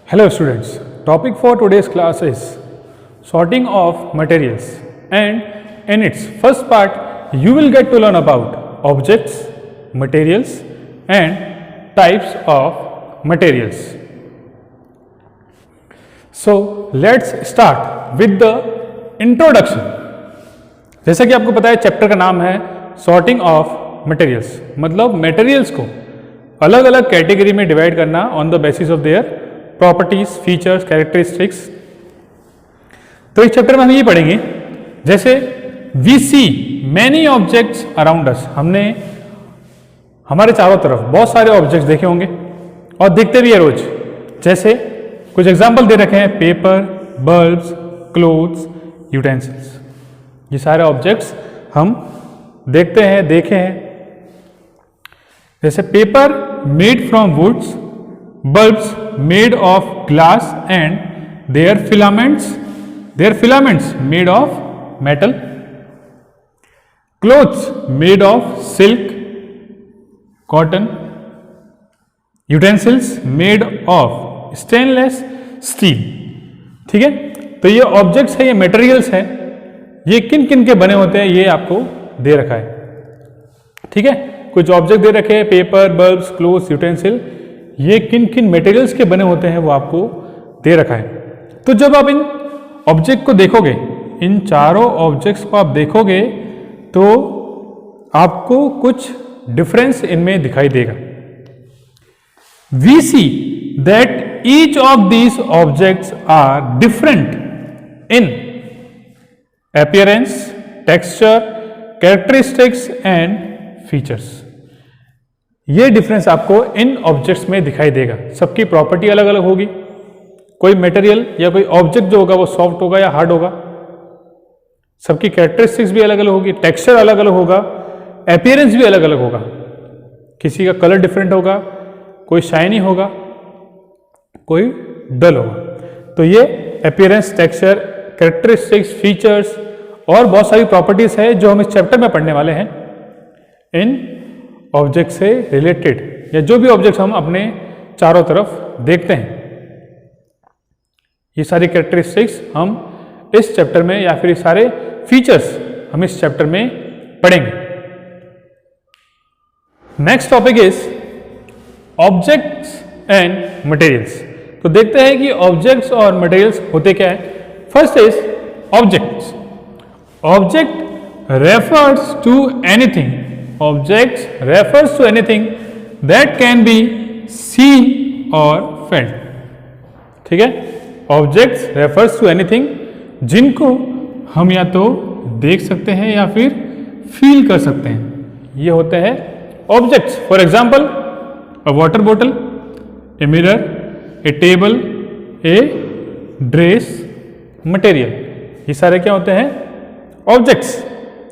Hello students, topic for today's class is sorting of materials, and in its first part you will get to learn about objects, materials and types of materials. So let's start with the introduction. जैसा कि आपको पता है chapter का नाम है sorting of materials, मतलब materials को अलग अलग कैटेगरी में डिवाइड करना on the basis of their properties, features, characteristics. तो इस चैप्टर में हम ये पढ़ेंगे जैसे we see many objects around us. हमने हमारे चारों तरफ बहुत सारे ऑब्जेक्ट्स देखे होंगे और देखते भी है रोज. जैसे कुछ एग्जाम्पल दे रखे हैं, पेपर, बल्ब्स, क्लोथ्स, यूटेंसिल्स. ये सारे ऑब्जेक्ट्स हम देखते हैं, देखे हैं. जैसे paper made from woods, bulbs made of glass and their filaments made of metal, clothes made of silk, cotton, utensils made of stainless steel. ठीक है, तो ये ऑब्जेक्ट्स है, ये मटेरियल्स है. ये किन किन के बने होते हैं ये आपको दे रखा है. ठीक है, कुछ ऑब्जेक्ट दे रखे हैं, पेपर, बल्ब्स, क्लोथ्स, यूटेंसिल. ये किन किन मटेरियल्स के बने होते हैं वो आपको दे रखा है. तो जब आप इन ऑब्जेक्ट को देखोगे, इन चारों ऑब्जेक्ट्स को आप देखोगे तो आपको कुछ डिफरेंस इनमें दिखाई देगा. We see that each of these objects are different in appearance, texture, characteristics and features. ये डिफरेंस आपको इन ऑब्जेक्ट्स में दिखाई देगा. सबकी प्रॉपर्टी अलग अलग होगी. कोई मटेरियल या कोई ऑब्जेक्ट जो होगा वो सॉफ्ट होगा या हार्ड होगा. सबकी कैरेक्टरिस्टिक्स भी अलग अलग होगी, टेक्सचर अलग अलग होगा, अपीयरेंस भी अलग अलग होगा. किसी का कलर डिफरेंट होगा, कोई शाइनी होगा, कोई डल होगा. तो ये अपीयरेंस, टेक्सचर, कैरेक्टरिस्टिक्स, फीचर्स और बहुत सारी प्रॉपर्टीज है जो हम इस चैप्टर में पढ़ने वाले हैं इन ऑब्जेक्ट से रिलेटेड, या जो भी ऑब्जेक्ट हम अपने चारों तरफ देखते हैं. ये सारी कैरेक्टरिस्टिक्स हम इस चैप्टर में, या फिर ये सारे फीचर्स हम इस चैप्टर में पढ़ेंगे. Next topic is objects and materials. तो देखते हैं कि ऑब्जेक्ट्स और मटेरियल्स होते क्या है. First is objects. Object refers to anything. Objects refers to anything that can be seen or felt. ठीक है, Objects refers to anything जिनको हम या तो देख सकते हैं या फिर फील कर सकते हैं. ये होते हैं objects. For example a water bottle, a mirror, a table, a dress, material. ये सारे क्या होते हैं? Objects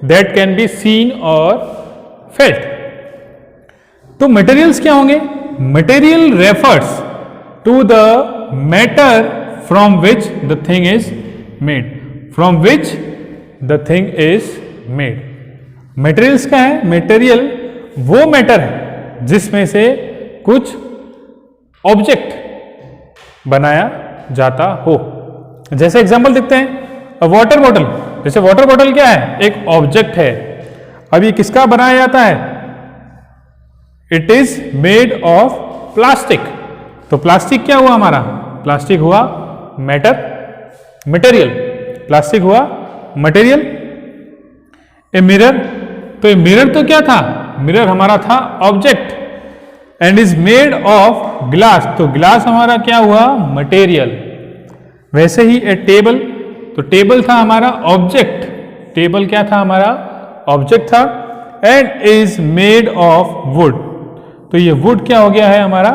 that can be seen और फेल्ट. तो मटेरियल्स क्या होंगे? Material refers to the matter from which the thing is made. From which the thing is made. Materials क्या है? मटेरियल वो मैटर है जिसमें से कुछ ऑब्जेक्ट बनाया जाता हो. जैसे एग्जांपल देखते हैं, वाटर बॉटल. जैसे वाटर बॉटल क्या है? एक ऑब्जेक्ट है. अब ये किसका बनाया जाता है? It is made of plastic. तो प्लास्टिक क्या हुआ हमारा? प्लास्टिक हुआ मैटर, मटेरियल. प्लास्टिक हुआ मटेरियल. A mirror. तो ए मिरर तो क्या था? मिरर हमारा था object. And is made of glass. तो ग्लास हमारा क्या हुआ? मटेरियल. वैसे ही ए टेबल. तो टेबल था हमारा ऑब्जेक्ट. टेबल क्या था हमारा? ऑब्जेक्ट था. And is made of would. तो ये वुड क्या हो गया है हमारा?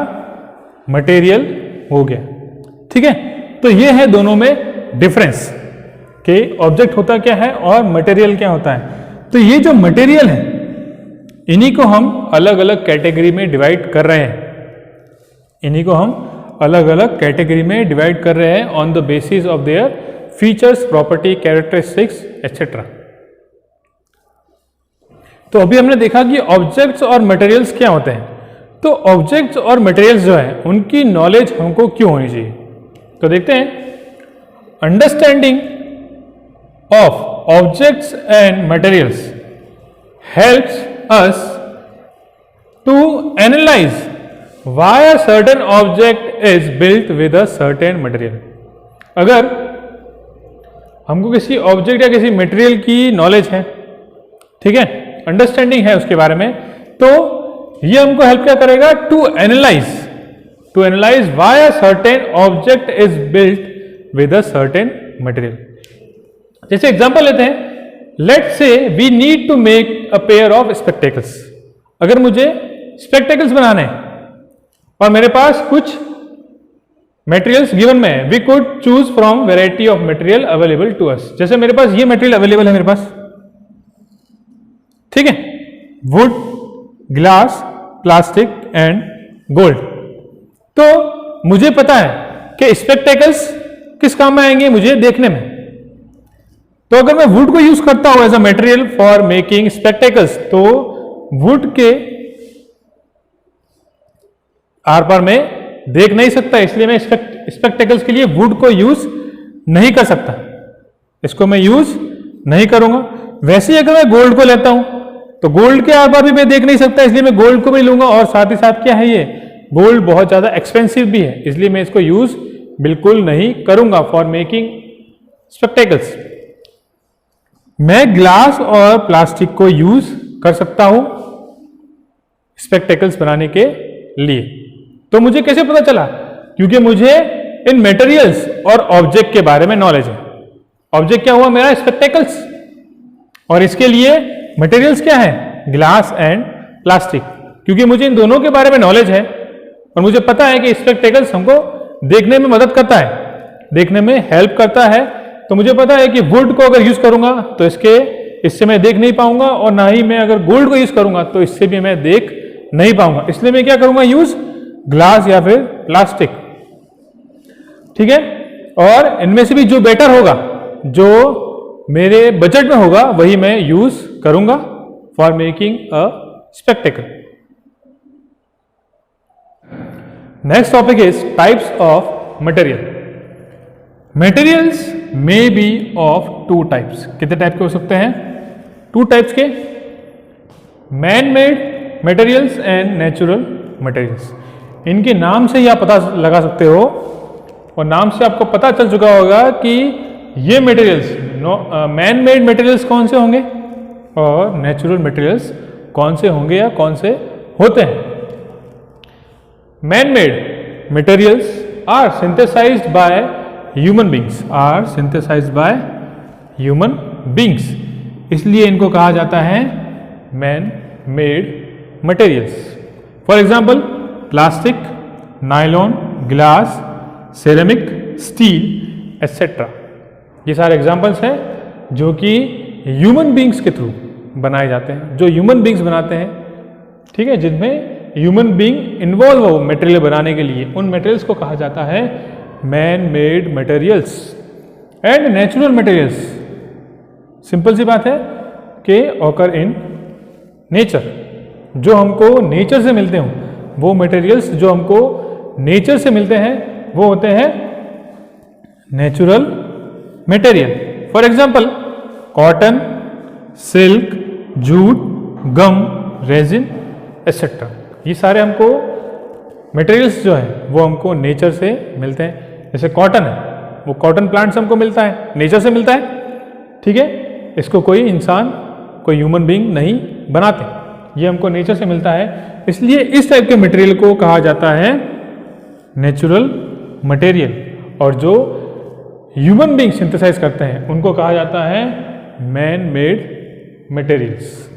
मटेरियल हो गया. ठीक है, तो ये है दोनों में डिफरेंस कि ऑब्जेक्ट होता क्या है और मटेरियल क्या होता है. तो ये जो मटेरियल है इन्हीं को हम अलग अलग कैटेगरी में डिवाइड कर रहे हैं. इन्हीं को हम अलग अलग कैटेगरी में डिवाइड कर रहे हैं on the basis of their features, property, characteristics etcetera. तो अभी हमने देखा कि ऑब्जेक्ट्स और मटेरियल्स क्या होते हैं. तो ऑब्जेक्ट्स और मटेरियल्स जो है उनकी नॉलेज हमको क्यों होनी चाहिए? तो देखते हैं, understanding of objects and materials helps us to analyse why a certain object is built with a certain material। अगर हमको किसी ऑब्जेक्ट या किसी मटेरियल की नॉलेज है, ठीक है, अंडरस्टैंडिंग है उसके बारे में, तो ये हमको हेल्प क्या करेगा, to analyse why a certain object is built with a certain material. जैसे एग्जांपल लेते हैं, let's say we need to make a pair of spectacles. अगर मुझे स्पेक्टेकल्स बनाने हैं और मेरे पास कुछ मटेरियल्स गिवन में है, we could choose from variety of material available to us. जैसे मेरे पास ये मटेरियल अवेलेबल है मेरे पास, ठीक है, would, glass, plastic and gold. तो मुझे पता है कि स्पेक्टेकल्स किस काम में आएंगे मुझे देखने में। तो अगर मैं वुड को यूज करता हूं as a material for making spectacles, तो वुड के आर पार में देख नहीं सकता, इसलिए मैं स्पेक्टेकल्स के लिए वुड को यूज नहीं कर सकता, इसको मैं यूज नहीं करूंगा। वैसे ही अगर मैं गोल्ड को लेता हूं तो गोल्ड के आर पार भी मैं देख नहीं सकता, इसलिए मैं गोल्ड को भी लूंगा। और साथ ही साथ क्या है, ये गोल्ड बहुत ज्यादा एक्सपेंसिव भी है, इसलिए मैं इसको यूज बिल्कुल नहीं करूंगा फॉर मेकिंग स्पेक्टेकल्स। मैं ग्लास और प्लास्टिक को यूज कर सकता हूं स्पेक्टेकल्स बनाने के लिए। तो मुझे कैसे पता चला, क्योंकि मुझे इन मटेरियल्स और ऑब्जेक्ट के बारे में नॉलेज है। ऑब्जेक्ट क्या हुआ मेरा, स्पेक्टेकल्स, और इसके लिए मटेरियल्स क्या है, ग्लास एंड प्लास्टिक। क्योंकि मुझे इन दोनों के बारे में नॉलेज है और मुझे पता है कि स्पेक्टेकल्स हमको देखने में मदद करता है, देखने में हेल्प करता है। तो मुझे पता है कि वुड को अगर यूज करूंगा तो इससे मैं देख नहीं पाऊंगा, और ना ही मैं अगर गोल्ड को यूज करूंगा तो इससे भी मैं देख नहीं पाऊंगा, इसलिए मैं क्या करूंगा, यूज ग्लास या फिर प्लास्टिक, ठीक है। और इनमें से भी जो बेटर होगा, जो मेरे बजट में होगा, वही मैं यूज करूंगा for making a spectacle. Next topic is types of material. Materials may be of two types. कितने टाइप के हो सकते हैं, टू टाइप्स के, man made materials and natural materials. इनके नाम से ही आप पता लगा सकते हो, और नाम से आपको पता चल चुका होगा कि ये मटेरियल्स मैन मेड मटेरियल्स कौन से होंगे और नेचुरल मटेरियल्स कौन से होंगे या कौन से होते हैं। Man made materials are synthesized by human beings, इसलिए इनको कहा जाता है man made materials. For example plastic, nylon, glass, ceramic, steel etcetera, ये सारे एग्जाम्पल्स हैं जो कि ह्यूमन बींग्स के थ्रू बनाए जाते हैं, जो ह्यूमन बींग्स बनाते हैं, ठीक है, जिनमें ह्यूमन बींग इन्वॉल्व हो मटेरियल बनाने के लिए। उन मटेरियल्स को कहा जाता है man made materials. And natural materials, simple सी बात है कि ऑकर इन नेचर, जो हमको नेचर से मिलते हों, वो मटेरियल्स जो हमको नेचर से मिलते हैं वो होते हैं natural material. For example cotton, silk, jute, gum, resin etcetera, ये सारे हमको मटेरियल्स जो है वो हमको नेचर से मिलते हैं। जैसे कॉटन है, वो कॉटन प्लांट से हमको मिलता है, नेचर से मिलता है, ठीक है, इसको कोई इंसान, कोई ह्यूमन बीइंग नहीं बनाते, ये हमको नेचर से मिलता है। इसलिए इस टाइप के मटेरियल को कहा जाता है नेचुरल मटेरियल, और जो ह्यूमन बीइंग सिंथेसाइज करते हैं उनको कहा जाता है मैन मेड मटेरियल्स।